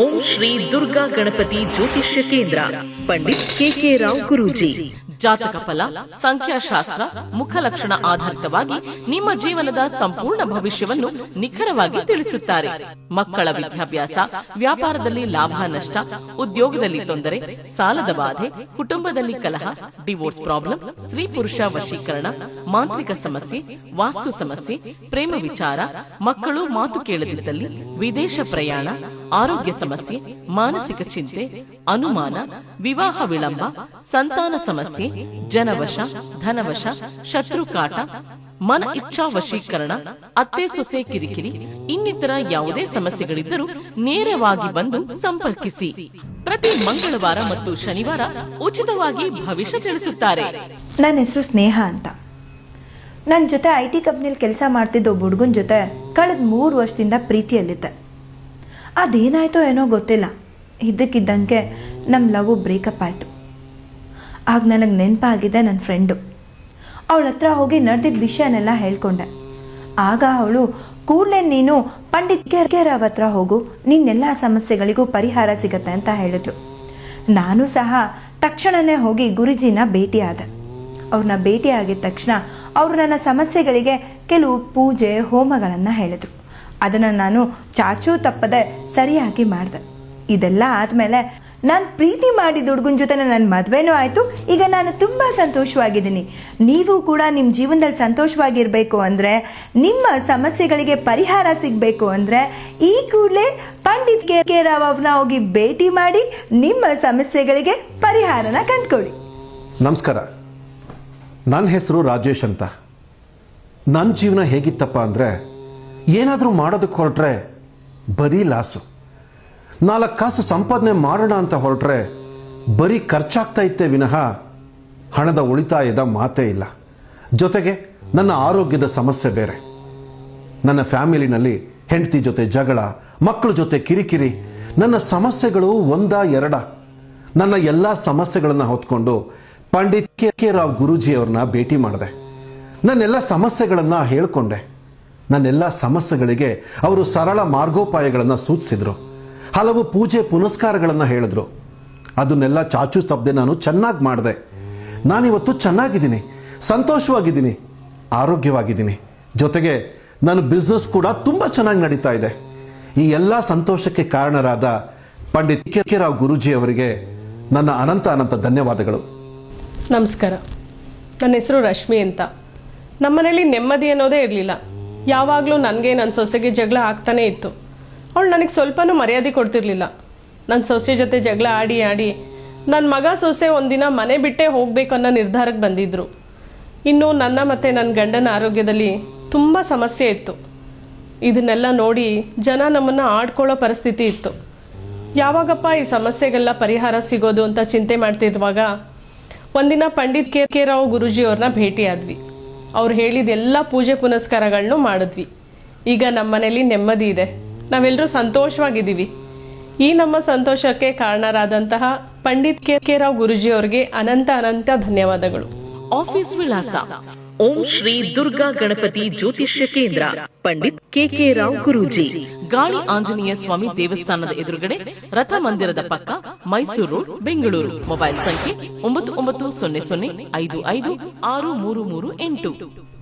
ಓಂ ಶ್ರೀ ದುರ್ಗಾ ಗಣಪತಿ ಜ್ಯೋತಿಷ್ಯ ಕೇಂದ್ರ, ಪಂಡಿತ್ ಕೆ ರಾವ್ ಗುರೂಜಿ. ಜಾತಕ ಫಲ, ಸಂಖ್ಯಾಶಾಸ್ತ್ರ, ಮುಖಲಕ್ಷಣ ಆಧಾರಿತವಾಗಿ ನಿಮ್ಮ ಜೀವನದ ಸಂಪೂರ್ಣ ಭವಿಷ್ಯವನ್ನು ನಿಖರವಾಗಿ ತಿಳಿಸುತ್ತಾರೆ. ಮಕ್ಕಳ ವಿದ್ಯಾಭ್ಯಾಸ, ವ್ಯಾಪಾರದಲ್ಲಿ ಲಾಭ ನಷ್ಟ, ಉದ್ಯೋಗದಲ್ಲಿ ತೊಂದರೆ, ಸಾಲದ ಬಾಧೆ, ಕುಟುಂಬದಲ್ಲಿ ಕಲಹ, ಡಿವೋರ್ಸ್ ಪ್ರಾಬ್ಲಮ್, ಸ್ತ್ರೀ ಪುರುಷ ವಶೀಕರಣ, ಮಾಂತ್ರಿಕ ಸಮಸ್ಯೆ, ವಾಸ್ತು ಸಮಸ್ಯೆ, ಪ್ರೇಮ ವಿಚಾರ, ಮಕ್ಕಳು ಮಾತು ಕೇಳದಿದ್ದಲ್ಲಿ, ವಿದೇಶ ಪ್ರಯಾಣ, ಆರೋಗ್ಯ ಸಮಸ್ಯೆ, ಮಾನಸಿಕ ಚಿಂತೆ, ಅನುಮಾನ, ವಿವಾಹ ವಿಳಂಬ, ಸಂತಾನ ಸಮಸ್ಯೆ, ಜನವಶ, ಧನವಶ, ಶತ್ರುಕಾಟ, ಮನ ಇಚ್ಛಾ ವಶೀಕರಣ, ಅತ್ತೆ ಸೊಸೆ ಕಿರಿಕಿರಿ, ಇನ್ನಿತರ ಯಾವುದೇ ಸಮಸ್ಯೆಗಳಿದ್ದರೂ ನೇರವಾಗಿ ಬಂದು ಸಂಪರ್ಕಿಸಿ. ಪ್ರತಿ ಮಂಗಳವಾರ ಮತ್ತು ಶನಿವಾರ ಉಚಿತವಾಗಿ ಭವಿಷ್ಯ ತಿಳಿಸುತ್ತಾರೆ. ನನ್ನ ಹೆಸರು ಸ್ನೇಹ ಅಂತ. ನನ್ನ ಜೊತೆ IT ಕಂಪ್ನಿಯಲ್ಲಿ ಕೆಲಸ ಮಾಡ್ತಿದ್ದ ಒಬ್ಬ ಹುಡುಗನ ಜೊತೆ ಕಳೆದ 3 ವರ್ಷದಿಂದ ಪ್ರೀತಿಯಲ್ಲಿದ್ದೆ. ಅದೇನಾಯ್ತೋ ಏನೋ ಗೊತ್ತಿಲ್ಲ, ಇದ್ದಕ್ಕಿದ್ದಂಗೆ ನಮ್ಮ ಲವ್ ಬ್ರೇಕಪ್ ಆಯಿತು. ಆಗ ನನಗೆ ನೆನಪಾಗಿದೆ ನನ್ನ ಫ್ರೆಂಡು. ಅವಳ ಹತ್ರ ಹೋಗಿ ನಡೆದಿದ್ದ ವಿಷಯನೆಲ್ಲ ಹೇಳ್ಕೊಂಡೆ. ಆಗ ಅವಳು, ಕೂಡಲೇ ನೀನು ಪಂಡಿತ್ ಕೆ ರಾವ್ ಹತ್ರ ಹೋಗು, ನಿನ್ನೆಲ್ಲ ಸಮಸ್ಯೆಗಳಿಗೂ ಪರಿಹಾರ ಸಿಗತ್ತೆ ಅಂತ ಹೇಳಿದ್ಲು. ನಾನು ಸಹ ತಕ್ಷಣವೇ ಹೋಗಿ ಗುರುಜಿನ ಭೇಟಿಯಾದೆ. ಅವ್ರನ್ನ ಭೇಟಿ ಆಗಿದ ತಕ್ಷಣ ಅವರು ನನ್ನ ಸಮಸ್ಯೆಗಳಿಗೆ ಕೆಲವು ಪೂಜೆ ಹೋಮಗಳನ್ನು ಹೇಳಿದರು. ಅದನ್ನು ನಾನು ಚಾಚೂ ತಪ್ಪದೆ ಸರಿಯಾಗಿ ಮಾಡಿದೆ. ಇದೆಲ್ಲ ಆದಮೇಲೆ ನಾನು ಪ್ರೀತಿ ಮಾಡಿದ ಹುಡುಗನ ಜೊತೆ ನನ್ನ ಮದುವೆನೂ ಆಯಿತು. ಈಗ ನಾನು ತುಂಬ ಸಂತೋಷವಾಗಿದ್ದೀನಿ. ನೀವು ಕೂಡ ನಿಮ್ಮ ಜೀವನದಲ್ಲಿ ಸಂತೋಷವಾಗಿರಬೇಕು ಅಂದರೆ, ನಿಮ್ಮ ಸಮಸ್ಯೆಗಳಿಗೆ ಪರಿಹಾರ ಸಿಗಬೇಕು ಅಂದರೆ ಈ ಕೂಡಲೇ ಪಂಡಿತ್ ಕೆ ರಾವ್ ಅವ್ರನ್ನ ಹೋಗಿ ಭೇಟಿ ಮಾಡಿ ನಿಮ್ಮ ಸಮಸ್ಯೆಗಳಿಗೆ ಪರಿಹಾರನ ಕಂಡುಕೊಳ್ಳಿ. ನಮಸ್ಕಾರ, ನನ್ನ ಹೆಸರು ರಾಜೇಶ್ ಅಂತ. ನನ್ನ ಜೀವನ ಹೇಗಿತ್ತಪ್ಪ ಅಂದರೆ, ಏನಾದರೂ ಮಾಡೋದಕ್ಕೆ ಹೊರಟ್ರೆ ಬರೀ ಲಾಸು. 4 ಕಾಸು ಸಂಪಾದನೆ ಮಾಡೋಣ ಅಂತ ಹೊರಟ್ರೆ ಬರೀ ಖರ್ಚಾಗ್ತಾ ಇತ್ತೇ ವಿನಃ ಹಣದ ಉಳಿತಾಯದ ಮಾತೇ ಇಲ್ಲ. ಜೊತೆಗೆ ನನ್ನ ಆರೋಗ್ಯದ ಸಮಸ್ಯೆ ಬೇರೆ. ನನ್ನ ಫ್ಯಾಮಿಲಿನಲ್ಲಿ ಹೆಂಡತಿ ಜೊತೆ ಜಗಳ, ಮಕ್ಕಳ ಜೊತೆ ಕಿರಿಕಿರಿ. ನನ್ನ ಸಮಸ್ಯೆಗಳು 1-2. ನನ್ನ ಎಲ್ಲ ಸಮಸ್ಯೆಗಳನ್ನು ಹೊತ್ಕೊಂಡು ಪಂಡಿತ್ ಕೆ ರಾವ್ ಗುರೂಜಿಯವ್ರನ್ನ ಭೇಟಿ ಮಾಡಿದೆ. ನನ್ನೆಲ್ಲ ಸಮಸ್ಯೆಗಳನ್ನು ಹೇಳ್ಕೊಂಡೆ. ನನ್ನೆಲ್ಲ ಸಮಸ್ಯೆಗಳಿಗೆ ಅವರು ಸರಳ ಮಾರ್ಗೋಪಾಯಗಳನ್ನು ಸೂಚಿಸಿದರು. ಹಲವು ಪೂಜೆ ಪುನಸ್ಕಾರಗಳನ್ನು ಹೇಳಿದ್ರು. ಅದನ್ನೆಲ್ಲ ಚಾಚು ತಪ್ಪದೆ ನಾನು ಚೆನ್ನಾಗಿ ಮಾಡಿದೆ. ನಾನಿವತ್ತು ಚೆನ್ನಾಗಿದ್ದೀನಿ, ಸಂತೋಷವಾಗಿದ್ದೀನಿ, ಆರೋಗ್ಯವಾಗಿದ್ದೀನಿ. ಜೊತೆಗೆ ನನ್ನ ಬಿಸ್ನೆಸ್ ಕೂಡ ತುಂಬ ಚೆನ್ನಾಗಿ ನಡೀತಾ ಇದೆ. ಈ ಎಲ್ಲ ಸಂತೋಷಕ್ಕೆ ಕಾರಣರಾದ ಪಂಡಿತ್ ಕೆ ರಾವ್ ಗುರೂಜಿ ಅವರಿಗೆ ನನ್ನ ಅನಂತ ಧನ್ಯವಾದಗಳು. ನಮಸ್ಕಾರ, ನನ್ನ ಹೆಸರು ರಶ್ಮಿ ಅಂತ. ನಮ್ಮನೇಲಿ ನೆಮ್ಮದಿ ಅನ್ನೋದೇ ಇರಲಿಲ್ಲ. ಯಾವಾಗಲೂ ನನಗೆ ನನ್ನ ಸೊಸೆಗೆ ಜಗಳ ಆಗ್ತಾನೇ ಇತ್ತು. ಅವಳು ನನಗೆ ಸ್ವಲ್ಪನೂ ಮರ್ಯಾದೆ ಕೊಡ್ತಿರ್ಲಿಲ್ಲ. ನನ್ನ ಸೊಸೆ ಜೊತೆ ಜಗಳ ಆಡಿ ನನ್ನ ಮಗ ಸೊಸೆ ಒಂದಿನ ಮನೆ ಬಿಟ್ಟೇ ಹೋಗಬೇಕು ಅನ್ನೋ ನಿರ್ಧಾರಕ್ಕೆ ಬಂದಿದ್ದರು. ಇನ್ನು ನನ್ನ ಮತ್ತು ನನ್ನ ಗಂಡನ ಆರೋಗ್ಯದಲ್ಲಿ ತುಂಬ ಸಮಸ್ಯೆ ಇತ್ತು. ಇದನ್ನೆಲ್ಲ ನೋಡಿ ಜನ ನಮ್ಮನ್ನು ಆಡ್ಕೊಳ್ಳೋ ಪರಿಸ್ಥಿತಿ ಇತ್ತು. ಯಾವಾಗಪ್ಪ ಈ ಸಮಸ್ಯೆಗೆಲ್ಲ ಪರಿಹಾರ ಸಿಗೋದು ಅಂತ ಚಿಂತೆ ಮಾಡ್ತಿರುವಾಗ ಒಂದಿನ ಪಂಡಿತ್ ಕೆ ರಾವ್ ಗುರೂಜಿಯವ್ರನ್ನ ಭೇಟಿಯಾದ್ವಿ. ಅವ್ರು ಹೇಳಿದ ಎಲ್ಲ ಪೂಜೆ ಪುನಸ್ಕಾರಗಳನ್ನು ಮಾಡಿದ್ವಿ. ಈಗ ನಮ್ಮ ಮನೇಲಿ ನೆಮ್ಮದಿ ಇದೆ, ನಾವೆಲ್ಲರೂ ಸಂತೋಷವಾಗಿದ್ದೀವಿ. ಈ ನಮ್ಮ ಸಂತೋಷಕ್ಕೆ ಕಾರಣರಾದಂತಹ ಪಂಡಿತ್ ಕೆ ರಾವ್ ಗುರೂಜಿ ಅವರಿಗೆ ಅನಂತ ಧನ್ಯವಾದಗಳು. ಆಫೀಸ್ ವಿಳಾಸ: ಓಂ ಶ್ರೀ ದುರ್ಗಾ ಗಣಪತಿ ಜ್ಯೋತಿಷ್ಯ ಕೇಂದ್ರ, ಪಂಡಿತ್ ಕೆ ರಾವ್ ಗುರೂಜಿ, ಗಾಳಿ ಆಂಜನೇಯ ಸ್ವಾಮಿ ದೇವಸ್ಥಾನದ ಎದುರುಗಡೆ, ರಥ ಮಂದಿರದ ಪಕ್ಕ, ಮೈಸೂರು ರೋಡ್, ಬೆಂಗಳೂರು. ಮೊಬೈಲ್ ಸಂಖ್ಯೆ 9900556338.